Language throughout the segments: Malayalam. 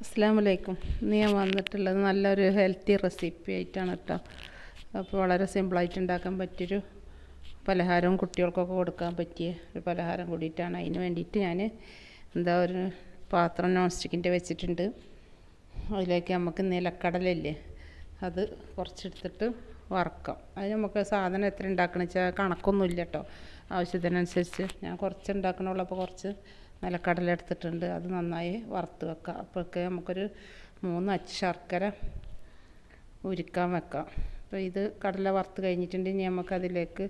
അസ്സലാമലൈക്കും. ഇന്ന് ഞാൻ വന്നിട്ടുള്ളത് നല്ലൊരു ഹെൽത്തി റെസിപ്പി ആയിട്ടാണ് കേട്ടോ. അപ്പോൾ വളരെ സിമ്പിളായിട്ട് ഉണ്ടാക്കാൻ പറ്റിയൊരു പലഹാരവും കുട്ടികൾക്കൊക്കെ കൊടുക്കാൻ പറ്റിയ ഒരു പലഹാരം കൂടിയിട്ടാണ്. അതിന് വേണ്ടിയിട്ട് ഞാൻ ഒരു പാത്രം നോൺ സ്റ്റിക്കിൻ്റെ വെച്ചിട്ടുണ്ട്. അതിലേക്ക് നമുക്ക് നിലക്കടലയില്ലേ, അത് കുറച്ചെടുത്തിട്ട് വറക്കാം. അത് നമുക്ക് സാധനം എത്ര ഉണ്ടാക്കണം വെച്ചാൽ കണക്കൊന്നുമില്ല കേട്ടോ, ആവശ്യത്തിനനുസരിച്ച്. ഞാൻ കുറച്ച് ഉണ്ടാക്കണുള്ളൂ, അപ്പോൾ കുറച്ച് നിലക്കടല എടുത്തിട്ടുണ്ട്. അത് നന്നായി വറുത്ത് വെക്കാം. അപ്പോഴൊക്കെ നമുക്കൊരു 3 അച്ച് ശർക്കര ഉരുക്കാൻ വെക്കാം. അപ്പോൾ ഇത് കടല വറുത്ത് കഴിഞ്ഞിട്ടുണ്ടെങ്കിൽ നമുക്കതിലേക്ക്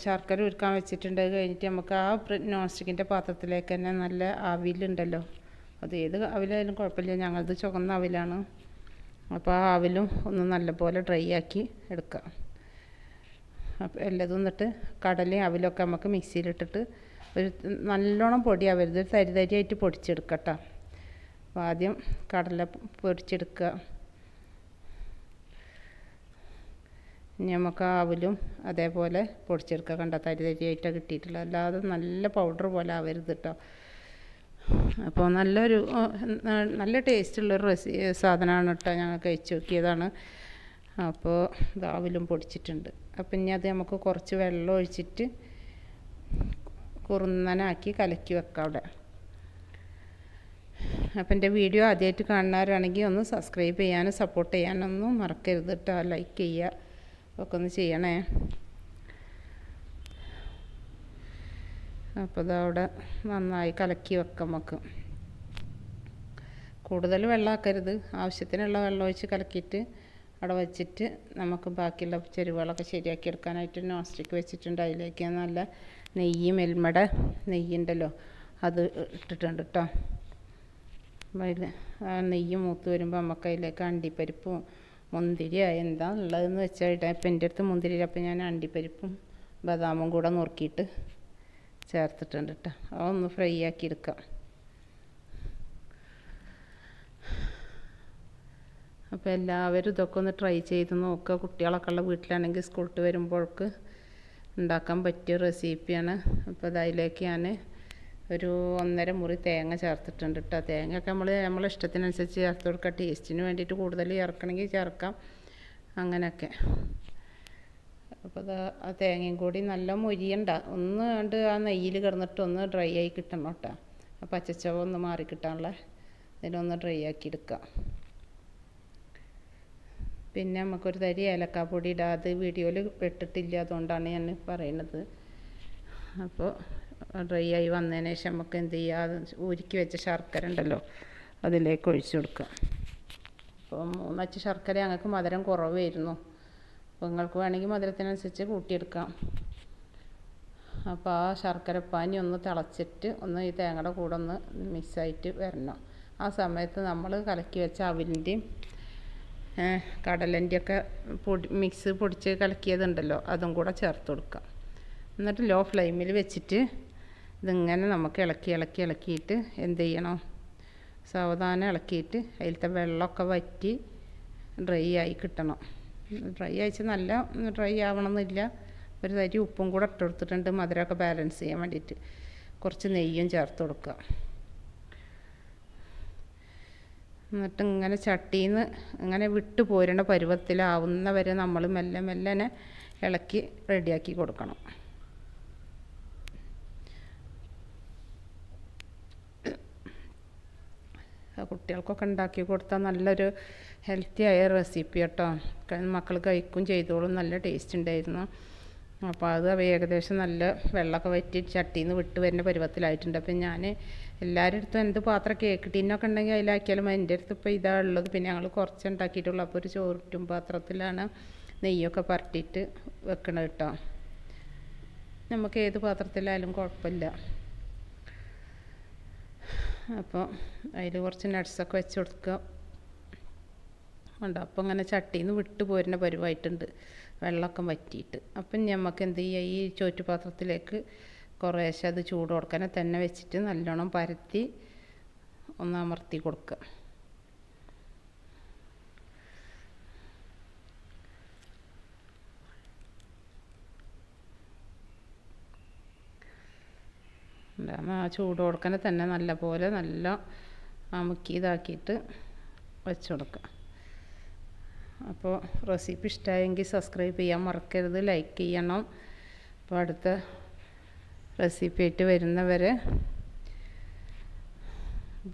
ശർക്കര ഉരുക്കാൻ വെച്ചിട്ടുണ്ട്. അത് കഴിഞ്ഞിട്ട് നമുക്ക് ആ നോൺ സ്റ്റിക്കിൻ്റെ പാത്രത്തിലേക്ക് തന്നെ നല്ല അവിലുണ്ടല്ലോ, അത് ഏത് അവിലായാലും കുഴപ്പമില്ല, ഞങ്ങളത് ചുവന്ന അവിലാണ്. അപ്പോൾ ആ അവിലും ഒന്ന് നല്ലപോലെ ഡ്രൈ ആക്കി എടുക്കാം. അപ്പോൾ എല്ലതും എന്നിട്ട് കടലയും അവിലൊക്കെ നമുക്ക് മിക്സിയിലിട്ടിട്ട് ഒരു നല്ലോണം പൊടിയാവരുത്, ഒരു തരി തരിയായിട്ട് പൊടിച്ചെടുക്കട്ടോ. അപ്പോൾ ആദ്യം കടല പൊടിച്ചെടുക്കുക. ഇനി നമുക്ക് അവിലും അതേപോലെ പൊടിച്ചെടുക്കുക. കണ്ട തരി തരിയായിട്ടാണ് കിട്ടിയിട്ടുള്ളത്, അല്ലാതെ നല്ല പൗഡർ പോലെ ആവരുത് കേട്ടോ. അപ്പോൾ നല്ല ടേസ്റ്റുള്ളൊരു സാധനമാണ് കേട്ടോ. ഞങ്ങൾ കഴിച്ച് നോക്കിയതാണ്. അപ്പോൾ അവിലും പൊടിച്ചിട്ടുണ്ട്. അപ്പം ഇനി അത് നമുക്ക് കുറച്ച് വെള്ളം ഒഴിച്ചിട്ട് കുറുന്നനാക്കി കലക്കി വെക്കാം അവിടെ. അപ്പം എൻ്റെ വീഡിയോ ആദ്യമായിട്ട് കാണുന്നവരാണെങ്കിൽ ഒന്ന് സബ്സ്ക്രൈബ് ചെയ്യാനും സപ്പോർട്ട് ചെയ്യാനൊന്നും മറക്കരുത് കേട്ടോ. ലൈക്ക് ചെയ്യുക ഒക്കെ ഒന്ന് ചെയ്യണേ. അപ്പോൾ അതവിടെ നന്നായി കലക്കി വെക്കാം. നമുക്ക് കൂടുതൽ വെള്ളമാക്കരുത്, ആവശ്യത്തിനുള്ള വെള്ളം ഒഴിച്ച് കലക്കിയിട്ട് അവിടെ വെച്ചിട്ട് നമുക്ക് ബാക്കിയുള്ള ചെരുവകളൊക്കെ ശരിയാക്കി എടുക്കാനായിട്ട് നോൺ സ്റ്റിക്ക് വെച്ചിട്ടുണ്ട്. അതിലേക്ക് നല്ല മെൽമയുടെ നെയ്യുണ്ടല്ലോ, അത് ഇട്ടിട്ടുണ്ട് കേട്ടോ. അതിൽ ആ നെയ്യ് മൂത്ത് വരുമ്പോൾ നമുക്ക് അതിലേക്ക് അണ്ടിപ്പരിപ്പും മുന്തിരി എന്താ ഉള്ളതെന്ന് വെച്ചാൽ ഇപ്പം എൻ്റെ അടുത്ത് മുന്തിരി, അപ്പം ഞാൻ അണ്ടിപ്പരിപ്പും ബദാമും കൂടെ നുറുക്കിയിട്ട് ചേർത്തിട്ടുണ്ട് കേട്ടോ. അതൊന്ന് ഫ്രൈ ആക്കി എടുക്കാം. അപ്പോൾ എല്ലാവരും ഇതൊക്കെ ഒന്ന് ട്രൈ ചെയ്ത് നോക്കുക. കുട്ടികളൊക്കെ ഉള്ള വീട്ടിലാണെങ്കിൽ സ്കൂളിൽ വരുമ്പോഴേക്ക് ഉണ്ടാക്കാൻ പറ്റിയ റെസിപ്പിയാണ്. അപ്പോൾ അതിലേക്ക് ഞാൻ ഒരു 1.5 മുറി തേങ്ങ ചേർത്തിട്ടുണ്ട് കേട്ടോ. തേങ്ങയൊക്കെ നമ്മളെ ഇഷ്ടത്തിനനുസരിച്ച് ചേർത്ത് കൊടുക്കുക. ടേസ്റ്റിന് വേണ്ടിയിട്ട് കൂടുതൽ ചേർക്കണമെങ്കിൽ ചേർക്കാം, അങ്ങനെയൊക്കെ. അപ്പോൾ ആ തേങ്ങയും കൂടി നല്ല മൊരിയണ്ട, ഒന്ന് കണ്ട് ആ നെയ്യിൽ കിടന്നിട്ട് ഒന്ന് ഡ്രൈ ആയി കിട്ടണം കേട്ടോ. ആ പച്ചച്ചവ ഒന്ന് മാറി കിട്ടാനുള്ള ഇതിനൊന്ന് ഡ്രൈ ആക്കി എടുക്കാം. പിന്നെ നമുക്കൊരു തരി ഏലക്കാപ്പൊടി ഇടാം. അത് വീഡിയോയിൽ ഇട്ടിട്ടില്ല, അതുകൊണ്ടാണ് ഞാൻ പറയുന്നത്. അപ്പോൾ ഡ്രൈ ആയി വന്നതിന് ശേഷം നമുക്ക് എന്ത് ചെയ്യുക, ഉരുക്കി വെച്ച ശർക്കര ഉണ്ടല്ലോ അതിലേക്ക് ഒഴിച്ചു കൊടുക്കുക. അപ്പോൾ 3 അച്ച് ശർക്കര ഞങ്ങൾക്ക് മധുരം കുറവായിരുന്നു. അപ്പോൾ നിങ്ങൾക്ക് വേണമെങ്കിൽ മധുരത്തിനനുസരിച്ച് കൂട്ടിയെടുക്കാം. അപ്പോൾ ആ ശർക്കരപ്പാനി ഒന്ന് തിളച്ചിട്ട് ഒന്ന് ഈ തേങ്ങയുടെ കൂടെ ഒന്ന് മിക്സായിട്ട് വരണം. ആ സമയത്ത് നമ്മൾ കലക്കി വെച്ച അവിലിൻ്റെയും കടലൻ്റെയൊക്കെ പൊടിച്ച് കലക്കിയതുണ്ടല്ലോ, അതും കൂടെ ചേർത്ത് കൊടുക്കാം. എന്നിട്ട് ലോ ഫ്ലെയിമിൽ വെച്ചിട്ട് ഇതിങ്ങനെ നമുക്ക് ഇളക്കിയിട്ട് എന്ത് ചെയ്യണം, സാവധാനം ഇളക്കിയിട്ട് അതിലത്തെ വെള്ളമൊക്കെ വറ്റി ഡ്രൈ ആയി കിട്ടണം. ഡ്രൈ ആയിച്ച് നല്ല ഡ്രൈ ആവണമെന്നില്ല. ഒരു തരി ഉപ്പും കൂടെ ഇട്ട് കൊടുത്തിട്ടുണ്ട്, മധുരമൊക്കെ ബാലൻസ് ചെയ്യാൻ വേണ്ടിയിട്ട്. കുറച്ച് നെയ്യും ചേർത്ത് കൊടുക്കുക. എന്നിട്ട് ഇങ്ങനെ ചട്ടിയിൽ നിന്ന് ഇങ്ങനെ വിട്ടു പോരുന്ന പരുവത്തിലാവുന്ന വരെ നമ്മൾ മെല്ലെ ഇളക്കി റെഡിയാക്കി കൊടുക്കണം. കുട്ടികൾക്കൊക്കെ ഉണ്ടാക്കി കൊടുത്താൽ നല്ലൊരു ഹെൽത്തി ആയ റെസിപ്പി കേട്ടോ. മക്കൾ കഴിക്കും ചെയ്തോളും, നല്ല ടേസ്റ്റ് ഉണ്ടായിരുന്നു. അപ്പോൾ അത് ഏകദേശം നല്ല വെള്ളമൊക്കെ വറ്റി ചട്ടിയിൽ നിന്ന് വിട്ട് വരുന്ന പരുവത്തിലായിട്ടുണ്ട്. അപ്പം ഞാൻ എല്ലാവരുടെ അടുത്തും എന്ത് പാത്രം കേക്ക് ടീനൊക്കെ ഉണ്ടെങ്കിൽ അതിലാക്കിയാലും, എൻ്റെ അടുത്ത് ഇപ്പോൾ ഇതാണ് ഉള്ളത്. പിന്നെ ഞങ്ങൾ കുറച്ച് ഉണ്ടാക്കിയിട്ടുള്ളൂ. അപ്പോൾ ഒരു ചോറ്റും പാത്രത്തിലാണ് നെയ്യൊക്കെ പരട്ടിയിട്ട് വെക്കണത് കേട്ടോ. നമുക്ക് ഏത് പാത്രത്തിലായാലും കുഴപ്പമില്ല. അപ്പോൾ അതിൽ കുറച്ച് നട്ട്സൊക്കെ വെച്ച് കൊടുക്കുക. ഉണ്ട്. അപ്പോൾ ഇങ്ങനെ ചട്ടിയിൽ നിന്ന് വിട്ട് പോരുന്ന പരുവായിട്ടുണ്ട്, വെള്ളമൊക്കെ വറ്റിയിട്ട്. അപ്പം നമുക്ക് എന്ത് ചെയ്യുക, ഈ ചോറ്റുപാത്രത്തിലേക്ക് കുറേശ്ശെ അത് ചൂട് കൊടുക്കാനെ തന്നെ വെച്ചിട്ട് നല്ലോണം പരത്തി ഒന്ന് അമർത്തി കൊടുക്കുക. ആ ചൂട് കൊടുക്കാനെ തന്നെ നല്ല അമുക്കി ഇതാക്കിയിട്ട് വെച്ച് കൊടുക്കുക. അപ്പോൾ റെസിപ്പി ഇഷ്ടമായെങ്കിൽ സബ്സ്ക്രൈബ് ചെയ്യാൻ മറക്കരുത്, ലൈക്ക് ചെയ്യണം. അപ്പോൾ അടുത്ത റെസിപ്പി ആയിട്ട് വരുന്നവരെ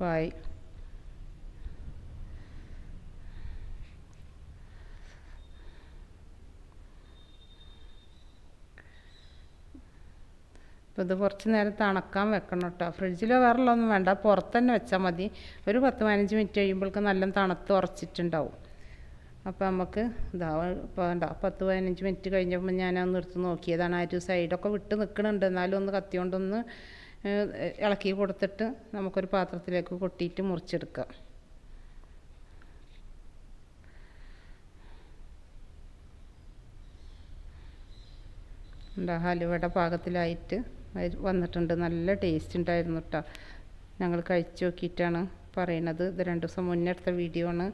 ബൈ. അപ്പോൾ ഇത് കുറച്ച് നേരം തണുക്കാൻ വെക്കണം കേട്ടോ. ഫ്രിഡ്ജിലോ വേറെയുള്ളതൊന്നും വേണ്ട, പുറത്ത് തന്നെ വെച്ചാൽ മതി. ഒരു 10-15 മിനിറ്റ് കഴിയുമ്പോഴേക്ക് നല്ല തണുത്ത് ഉറച്ചിട്ടുണ്ടാവും. അപ്പോൾ നമുക്ക് ഇപ്പോൾ വേണ്ട 10-15 മിനിറ്റ് കഴിഞ്ഞപ്പോൾ ഞാനൊന്ന് എടുത്ത് നോക്കിയതാണ്. ആ ഒരു സൈഡൊക്കെ വിട്ട് നിൽക്കുന്നുണ്ട്, എന്നാലും ഒന്ന് കത്തി കൊണ്ടൊന്ന് ഇളക്കി കൊടുത്തിട്ട് നമുക്കൊരു പാത്രത്തിലേക്ക് കൊട്ടിയിട്ട് മുറിച്ചെടുക്കാം. ഹലുവയുടെ പാകത്തിലായിട്ട് വന്നിട്ടുണ്ട്. നല്ല ടേസ്റ്റ് ഉണ്ടായിരുന്നു കേട്ടോ. ഞങ്ങൾ കഴിച്ച് നോക്കിയിട്ടാണ് പറയണത്. ഇത് 2 ദിവസം മുന്നേ എടുത്ത വീഡിയോ ആണ്.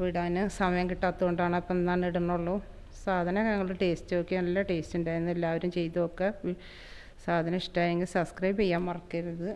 ഇടാൻ സമയം കിട്ടാത്തതുകൊണ്ടാണ്. അപ്പം എന്നാണ് ഇടണുള്ളൂ. സാധനം ഞങ്ങൾ ടേസ്റ്റ് നോക്കി, നല്ല ടേസ്റ്റ് ഉണ്ടായിരുന്നു. എല്ലാവരും ചെയ്ത് നോക്കുക. സാധനം ഇഷ്ടമായെങ്കിൽ സബ്സ്ക്രൈബ് ചെയ്യാൻ മറക്കരുത്.